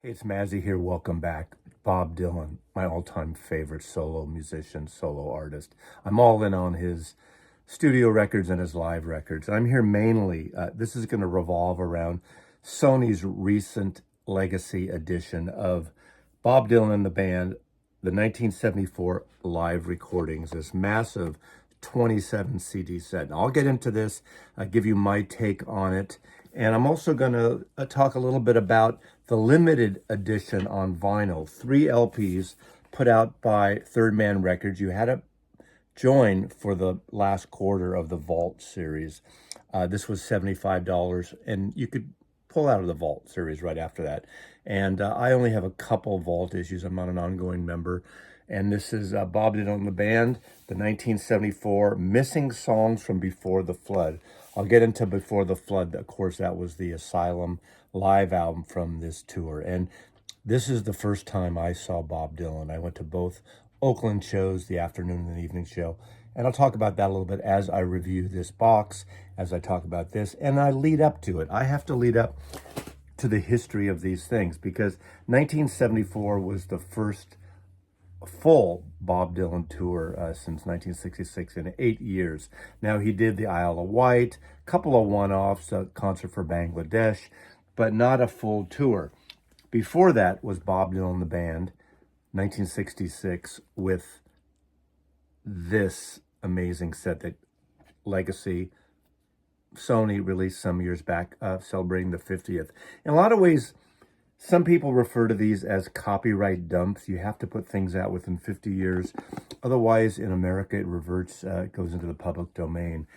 Hey, it's Mazzy here. Welcome back. Bob Dylan, my all-time favorite solo musician, solo artist. I'm all in on his studio records and his live records. I'm here mainly, this is going to revolve around Sony's recent legacy edition of Bob Dylan and the band, the 1974 live recordings, this massive 27 CD set. Now, I'll get into this, give you my take on it. And I'm also going to talk a little bit about the limited edition on vinyl, 3 LPs put out by Third Man Records. You had to join for the last quarter of the Vault series. This was $75, and you could pull out of the Vault series right after that. And I only have a couple Vault issues. I'm not an ongoing member. And this is Bob Dylan and the band, the 1974 Missing Songs from Before the Flood. I'll get into Before the Flood. Of course, that was the Asylum live album from this tour. And this is the first time I saw Bob Dylan. I went to both Oakland shows, the afternoon and the evening show. And I'll talk about that a little bit as I review this box, as I talk about this, and I lead up to it. I have to lead up to the history of these things because 1974 was the first full Bob Dylan tour since 1966 in 8 years. Now, he did the Isle of Wight, a couple of one-offs, a concert for Bangladesh, but not a full tour. Before that was Bob Dylan and the band, 1966, with this amazing set that Legacy Sony released some years back, celebrating the 50th. In a lot of ways, some people refer to these as copyright dumps. You have to put things out within 50 years. Otherwise, in America, it reverts, it goes into the public domain.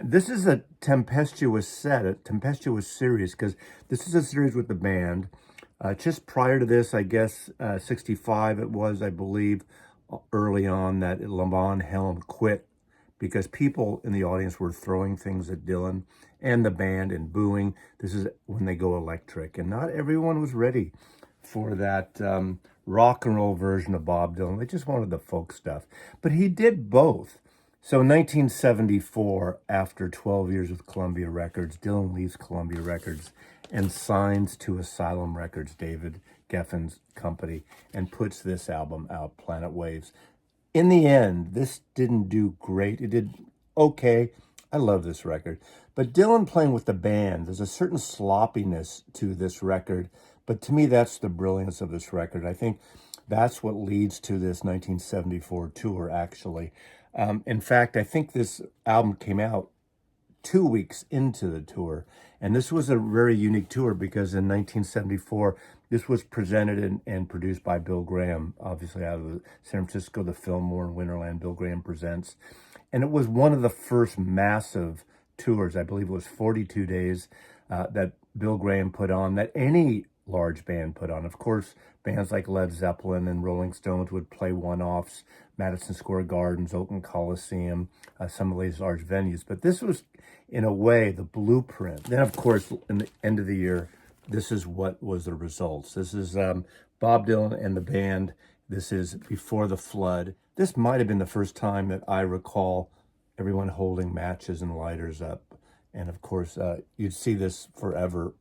This is a tempestuous set, a tempestuous series, because this is a series with the band. Just prior to this, I guess, 65 it was, I believe, early on, that Levon Helm quit because people in the audience were throwing things at Dylan and the band and booing. This is when they go electric. And not everyone was ready for that rock and roll version of Bob Dylan. They just wanted the folk stuff. But he did both. So in 1974, after 12 years with Columbia Records, Dylan leaves Columbia Records and signs to Asylum Records, David Geffen's company, and puts this album out, Planet Waves. In the end, this didn't do great. It did okay. I love this record. But Dylan playing with the band, there's a certain sloppiness to this record. But to me, that's the brilliance of this record. I think that's what leads to this 1974 tour, actually. In fact, I think this album came out 2 weeks into the tour. And this was a very unique tour because in 1974, this was presented and produced by Bill Graham, obviously out of San Francisco, the Fillmore in Winterland, Bill Graham Presents. And it was one of the first massive tours, I believe it was 42 days, that Bill Graham put on, that any large band put on. Of course, bands like Led Zeppelin and Rolling Stones would play one-offs, Madison Square Gardens, Oakland Coliseum, some of these large venues. But this was, in a way, the blueprint. Then, of course, in the end of the year, this is what was the results. This is Bob Dylan and the band. This is Before the Flood. This might have been the first time that I recall everyone holding matches and lighters up. And of course, you'd see this forever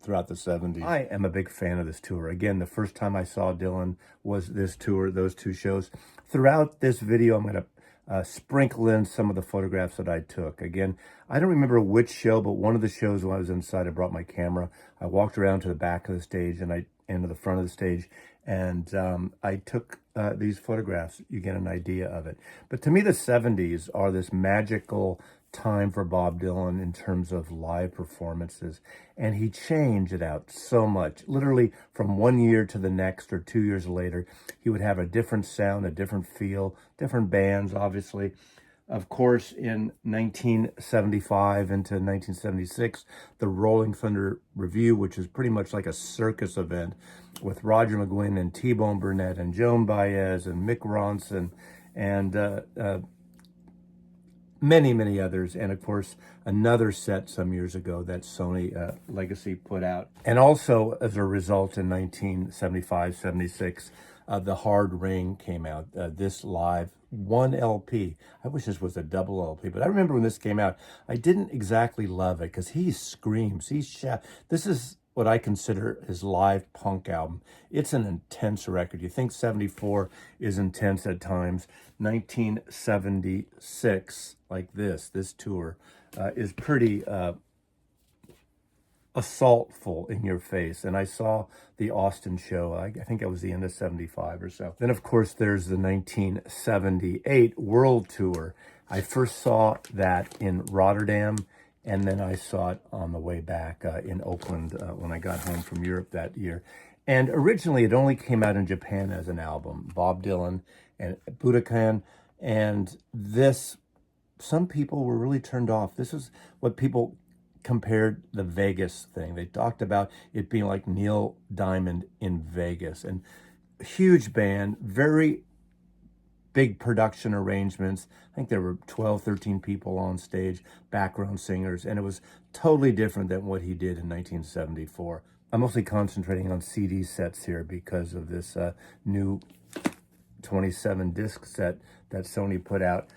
throughout the 70s. I am a big fan of this tour. Again, the first time I saw Dylan was this tour, those two shows. Throughout this video, I'm going to sprinkle in some of the photographs that I took. Again, I don't remember which show, but one of the shows when I was inside, I brought my camera. I walked around to the back of the stage and to the front of the stage, and I took these photographs. You get an idea of it. But to me, the 70s are this magical time for Bob Dylan in terms of live performances, and he changed it out so much. Literally from 1 year to the next or 2 years later, he would have a different sound, a different feel, different bands, obviously. Of course, in 1975 into 1976, the Rolling Thunder Revue, which is pretty much like a circus event with Roger McGuinn and T-Bone Burnett and Joan Baez and Mick Ronson and many, many others. And of course, another set some years ago that Sony Legacy put out. And also, as a result, in 1975, 76, The Hard Ring came out. This live, 1 LP. I wish this was a double LP, but I remember when this came out, I didn't exactly love it because he screams, he shouts. This is what I consider his live punk album. It's an intense record. You think 74 is intense at times. 1976, like this tour, is pretty assaultful in your face. And I saw the Austin show, I think it was the end of 75 or so. Then, of course, there's the 1978 World Tour. I first saw that in Rotterdam, and then I saw it on the way back in Oakland when I got home from Europe that year. And originally, it only came out in Japan as an album, Bob Dylan and Budokan. And this, some people were really turned off. This is what people compared the Vegas thing. They talked about it being like Neil Diamond in Vegas. And huge band, very big production arrangements. I think there were 12, 13 people on stage, background singers, and it was totally different than what he did in 1974. I'm mostly concentrating on CD sets here because of this new 27 disc set that Sony put out.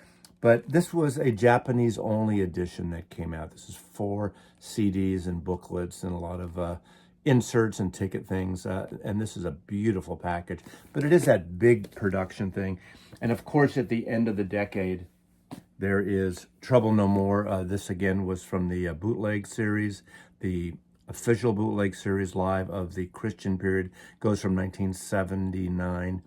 But this was a Japanese-only edition that came out. This is 4 CDs and booklets and a lot of inserts and ticket things. And this is a beautiful package. But it is that big production thing. And of course, at the end of the decade, there is Trouble No More. This, again, was from the bootleg series. The official bootleg series live of the Christian period goes from 1979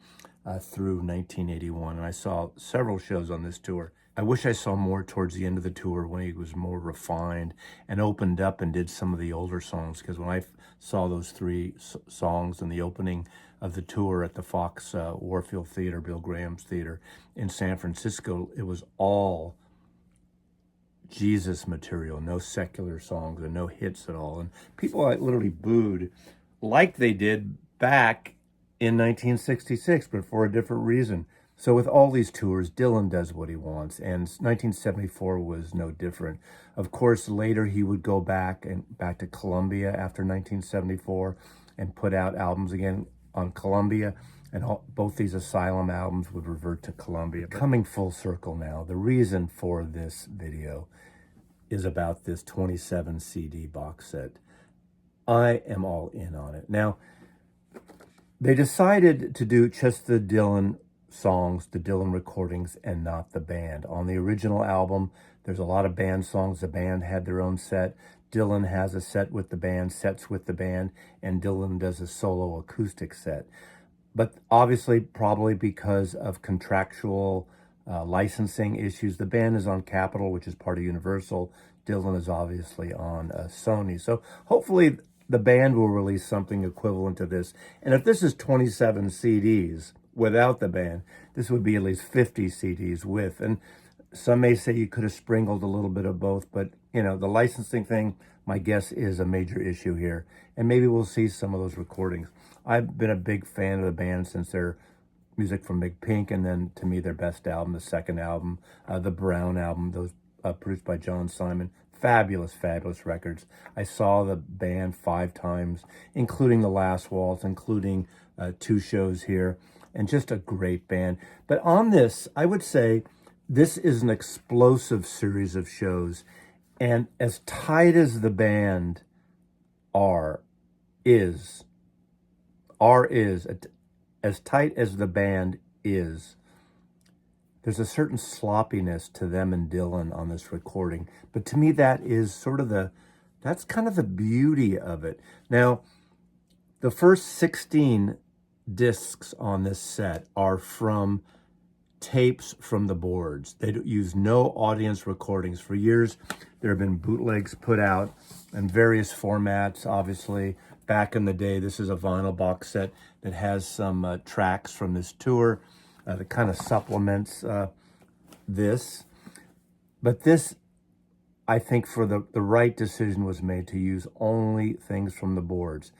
through 1981. And I saw several shows on this tour. I wish I saw more towards the end of the tour when he was more refined and opened up and did some of the older songs, because when I saw those 3 songs in the opening of the tour at the Fox Warfield Theater, Bill Graham's theater in San Francisco, it was all Jesus material, no secular songs and no hits at all. And people literally booed like they did back in 1966, but for a different reason. So with all these tours, Dylan does what he wants, and 1974 was no different. Of course, later he would go back to Columbia after 1974 and put out albums again on Columbia, and both these Asylum albums would revert to Columbia. Coming full circle now, the reason for this video is about this 27 CD box set. I am all in on it. Now, they decided to do just the Dylan songs, the Dylan recordings, and not the band. On the original album, there's a lot of band songs. The band had their own set. Dylan has a set with the band, sets with the band, and Dylan does a solo acoustic set. But obviously, probably because of contractual licensing issues, the band is on Capitol, which is part of Universal. Dylan is obviously on Sony. So hopefully the band will release something equivalent to this. And if this is 27 CDs, without the band, this would be at least 50 CDs with. And some may say you could have sprinkled a little bit of both, but you know, the licensing thing, my guess, is a major issue here. And maybe we'll see some of those recordings. I've been a big fan of the band since their music from Big Pink, and then to me, their best album, the second album, the Brown album, those produced by John Simon. Fabulous, fabulous records. I saw the band 5 times, including The Last Waltz, including 2 shows here. And just a great band. But on this, I would say this is an explosive series of shows. And as tight as the band is, as tight as the band is, there's a certain sloppiness to them and Dylan on this recording. But to me, that is sort of that's kind of the beauty of it. Now, the first 16 discs on this set are from tapes from the boards. They use no audience recordings. For years, there have been bootlegs put out in various formats. Obviously, back in the day, this is a vinyl box set that has some tracks from this tour that kind of supplements this. But this, I think, for the right decision was made to use only things from the boards.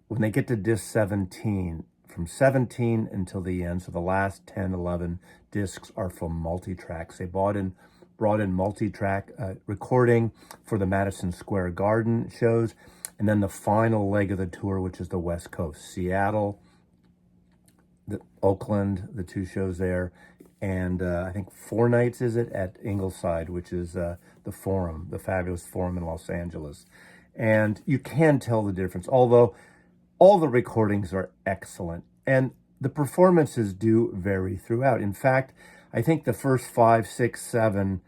When they get to disc 17, from 17 until the end, so the last 10, 11 discs are from multi-tracks. They brought in multi-track recording for the Madison Square Garden shows, and then the final leg of the tour, which is the West Coast, Seattle, Oakland, the 2 shows there, and I think 4 nights is it at Ingleside, which is the Forum, the fabulous Forum in Los Angeles. And you can tell the difference, although all the recordings are excellent. And the performances do vary throughout. In fact, I think the first 5, 6, 7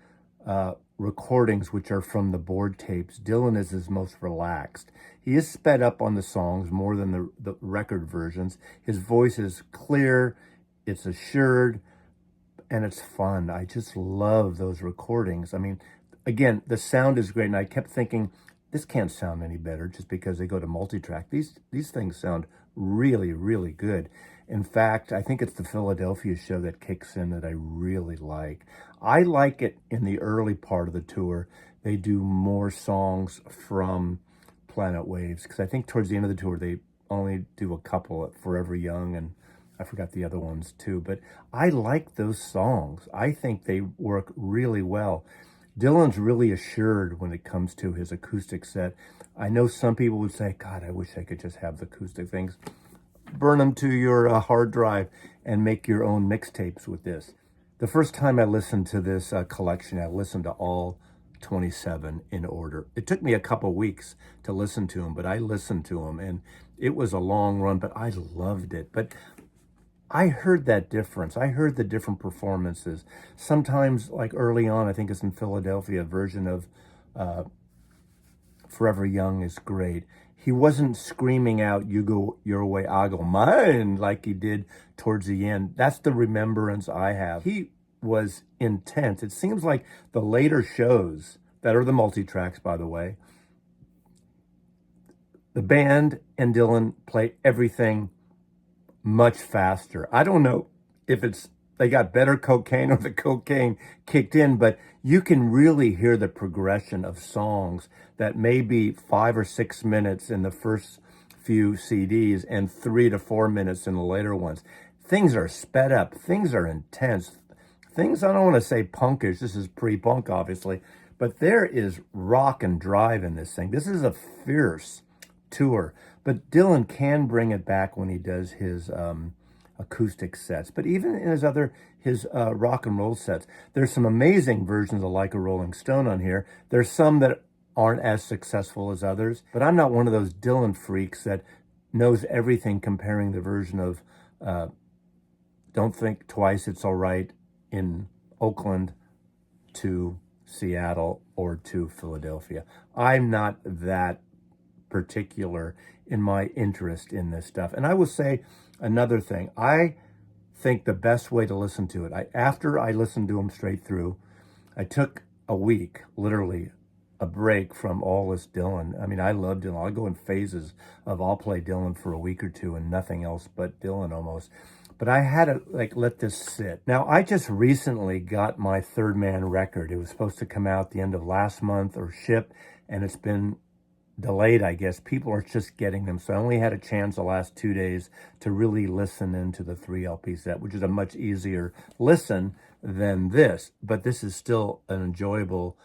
recordings, which are from the board tapes, Dylan is his most relaxed. He is sped up on the songs more than the record versions. His voice is clear, it's assured, and it's fun. I just love those recordings. I mean, again, the sound is great, and I kept thinking, this can't sound any better just because they go to multi-track. These things sound really, really good. In fact, I think it's the Philadelphia show that kicks in that I really like. I like it in the early part of the tour. They do more songs from Planet Waves, because I think towards the end of the tour, they only do a couple at Forever Young, and I forgot the other ones too. But I like those songs. I think they work really well. Dylan's really assured when it comes to his acoustic set. I know some people would say, God, I wish I could just have the acoustic things. Burn them to your hard drive and make your own mixtapes with this. The first time I listened to this collection, I listened to all 27 in order. It took me a couple weeks to listen to them, but I listened to them, and it was a long run, but I loved it. But I heard that difference. I heard the different performances. Sometimes, like early on, I think it's in Philadelphia, a version of Forever Young is great. He wasn't screaming out, you go your way, I'll go mine, like he did towards the end. That's the remembrance I have. He was intense. It seems like the later shows, that are the multi-tracks, by the way, the band and Dylan play everything much faster. I don't know if it's they got better cocaine or the cocaine kicked in, but you can really hear the progression of songs that may be 5 or 6 minutes in the first few CDs and 3 to 4 minutes in the later ones. Things are sped up. Things are intense. Things, I don't want to say punkish. This is pre-punk, obviously, but there is rock and drive in this thing. This is a fierce tour, but Dylan can bring it back when he does his acoustic sets. But even in his rock and roll sets, there's some amazing versions of Like a Rolling Stone on here. There's some that aren't as successful as others, but I'm not one of those Dylan freaks that knows everything, comparing the version of Don't Think Twice, It's All Right in Oakland to Seattle or to Philadelphia. I'm not that particular in my interest in this stuff. And I will say another thing. I think the best way to listen to it, after I listened to them straight through, I took a week, literally, a break from all this Dylan. I mean, I love Dylan. I'll go in phases of I'll play Dylan for a week or two and nothing else but Dylan almost. But I had to let this sit. Now, I just recently got my Third Man record. It was supposed to come out the end of last month or ship, and it's been delayed, I guess. People are just getting them. So I only had a chance the last 2 days to really listen into the 3 LP set, which is a much easier listen than this. But this is still an enjoyable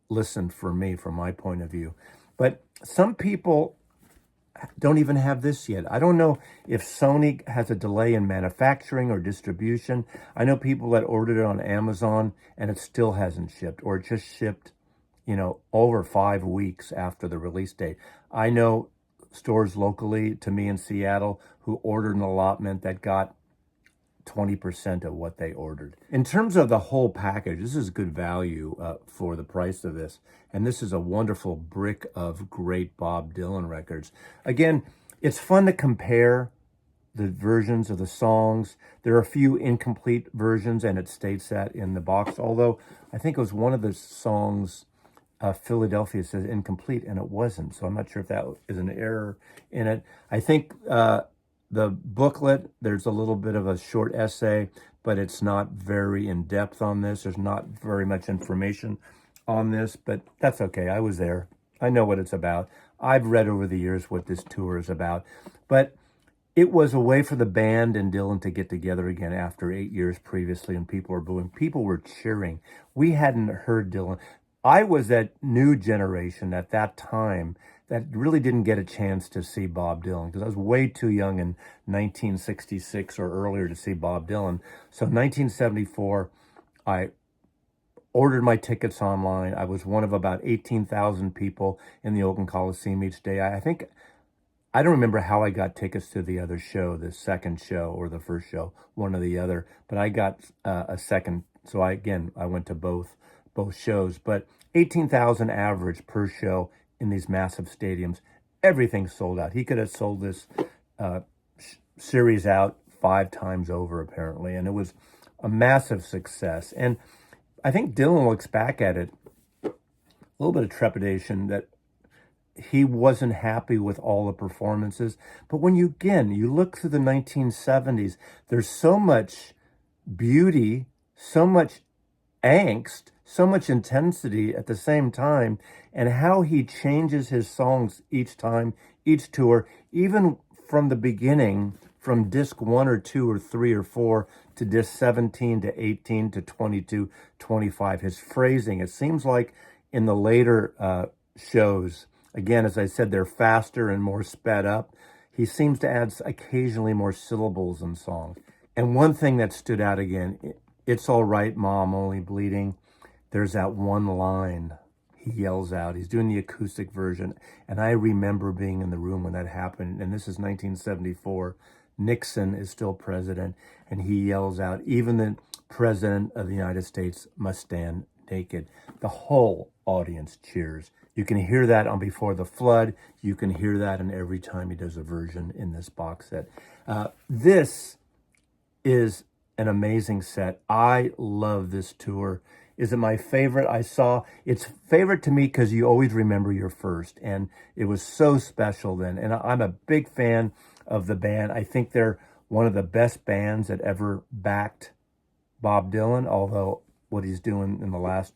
listen for me, from my point of view. But some people don't even have this yet. I don't know if Sony has a delay in manufacturing or distribution. I know people that ordered it on Amazon and it still hasn't shipped, or it just shipped, over 5 weeks after the release date. I know stores locally to me in Seattle who ordered an allotment that got 20% of what they ordered. In terms of the whole package, this is good value for the price of this. And this is a wonderful brick of great Bob Dylan records. Again, it's fun to compare the versions of the songs. There are a few incomplete versions, and it states that in the box. Although I think it was one of the songs, Philadelphia, says incomplete, and it wasn't. So I'm not sure if that is an error in it. I think the booklet, there's a little bit of a short essay, but it's not very in-depth on this. There's not very much information on this, but that's okay. I was there. I know what it's about. I've read over the years what this tour is about. But it was a way for the band and Dylan to get together again after 8 years previously, and people were booing. People were cheering. We hadn't heard Dylan. I was that new generation at that time that really didn't get a chance to see Bob Dylan, because I was way too young in 1966 or earlier to see Bob Dylan. So 1974, I ordered my tickets online. I was one of about 18,000 people in the Oakland Coliseum each day. I think, I don't remember how I got tickets to the other show, the second show or the first show, one or the other, but I got a second. So I went to both shows, but 18,000 average per show in these massive stadiums. Everything sold out. He could have sold this series out 5 times over, apparently, and it was a massive success. And I think Dylan looks back at it, a little bit of trepidation that he wasn't happy with all the performances. But when you look through the 1970s, there's so much beauty, so much angst, so much intensity at the same time, and how he changes his songs each time, each tour, even from the beginning, from disc 1 or 2 or 3 or 4 to disc 17 to 18 to 22, 25. His phrasing, it seems like in the later shows, again, as I said, they're faster and more sped up. He seems to add occasionally more syllables in songs. And one thing that stood out again, "It's all right, Mom, only bleeding." There's that one line he yells out. He's doing the acoustic version. And I remember being in the room when that happened. And this is 1974. Nixon is still president. And he yells out, "Even the president of the United States must stand naked." The whole audience cheers. You can hear that on Before the Flood. You can hear that in every time he does a version in this box set. This is an amazing set. I love this tour. Is it my favorite I saw? It's favorite to me because you always remember your first, and it was so special then. And I'm a big fan of the band. I think they're one of the best bands that ever backed Bob Dylan, although what he's doing in the last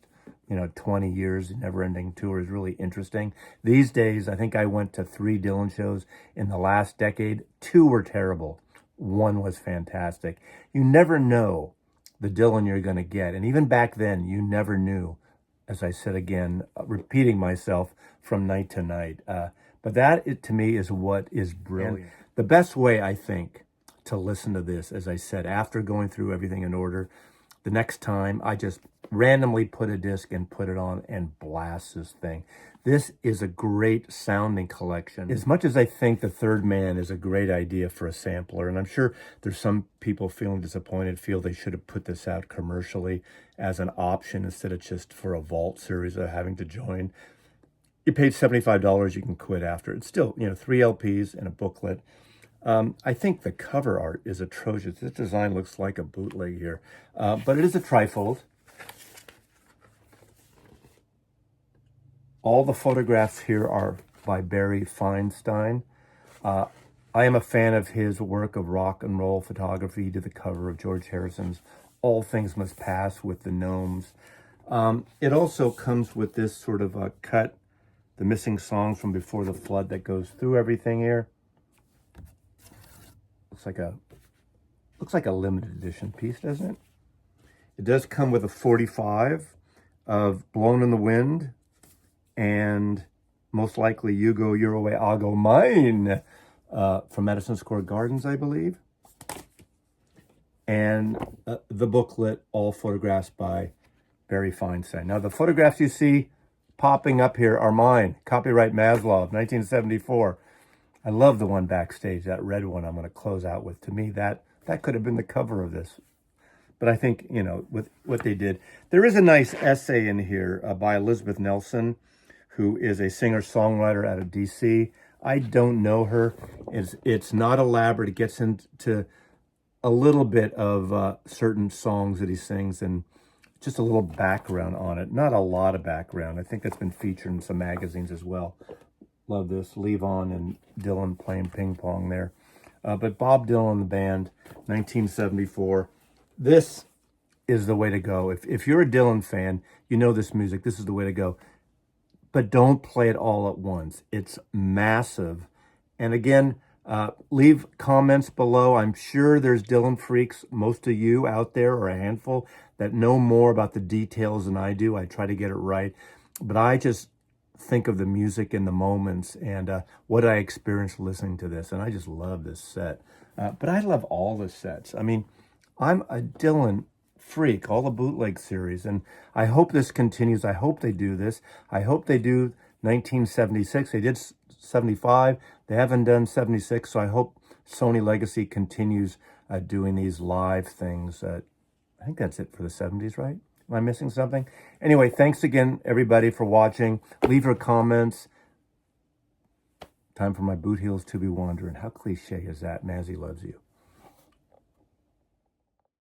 20 years, never-ending tour, is really interesting. These days, I think I went to 3 Dylan shows in the last decade. 2 were terrible. 1 was fantastic. You never know the Dylan you're going to get. And even back then, you never knew, as I said again, repeating myself from night to night. But that, to me, is what is brilliant. And the best way, I think, to listen to this, as I said, after going through everything in order, the next time I just randomly put a disc and put it on and blast this thing. This is a great sounding collection. As much as I think The Third Man is a great idea for a sampler, and I'm sure there's some people feeling disappointed, feel they should have put this out commercially as an option instead of just for a vault series of having to join. You paid $75, you can quit after. It's still, 3 LPs and a booklet. I think the cover art is atrocious. This design looks like a bootleg here, but it is a trifold. All the photographs here are by Barry Feinstein. I am a fan of his work of rock and roll photography. He did the cover of George Harrison's All Things Must Pass with the gnomes. It also comes with this sort of a cut, the missing songs from Before the Flood, that goes through everything here. Looks like a limited edition piece, doesn't it? It does come with a 45 of Blown in the Wind, and most likely You Go Your Way, I'll Go Mine, from Madison Square Gardens, I believe. And the booklet, all photographs by Barry Feinstein. Now, the photographs you see popping up here are mine. Copyright Maslov, 1974. I love the one backstage, that red one I'm going to close out with. To me, that could have been the cover of this. But I think, with what they did. There is a nice essay in here by Elizabeth Nelson, who is a singer-songwriter out of D.C. I don't know her. It's not elaborate. It gets into a little bit of certain songs that he sings and just a little background on it. Not a lot of background. I think that's been featured in some magazines as well. Love this. Levon and Dylan playing ping pong there. But Bob Dylan, the band, 1974. This is the way to go. If you're a Dylan fan, you know this music. This is the way to go. But don't play it all at once. It's massive. And again, leave comments below. I'm sure there's Dylan freaks, most of you out there, or a handful, that know more about the details than I do. I try to get it right. But I just think of the music and the moments and what I experienced listening to this. And I just love this set. But I love all the sets. I mean, I'm a Dylan Freak, all the bootleg series. And I hope this continues. I hope they do this. I hope they do 1976. They did 75. They haven't done 76. So I hope Sony Legacy continues doing these live things. I think that's it for the 70s, right? Am I missing something? Anyway, thanks again, everybody, for watching. Leave your comments. Time for my boot heels to be wandering. How cliche is that? Mazzy loves you.